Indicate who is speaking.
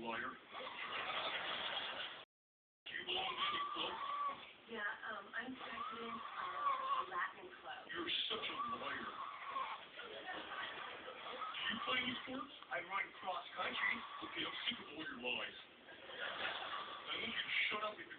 Speaker 1: liar. Do you belong to any club?
Speaker 2: Yeah, I'm president of a Latin club.
Speaker 1: You're such a liar. Do you play any sports?
Speaker 2: I run cross country.
Speaker 1: Okay, I'm sick of all your lies. I want you to shut up and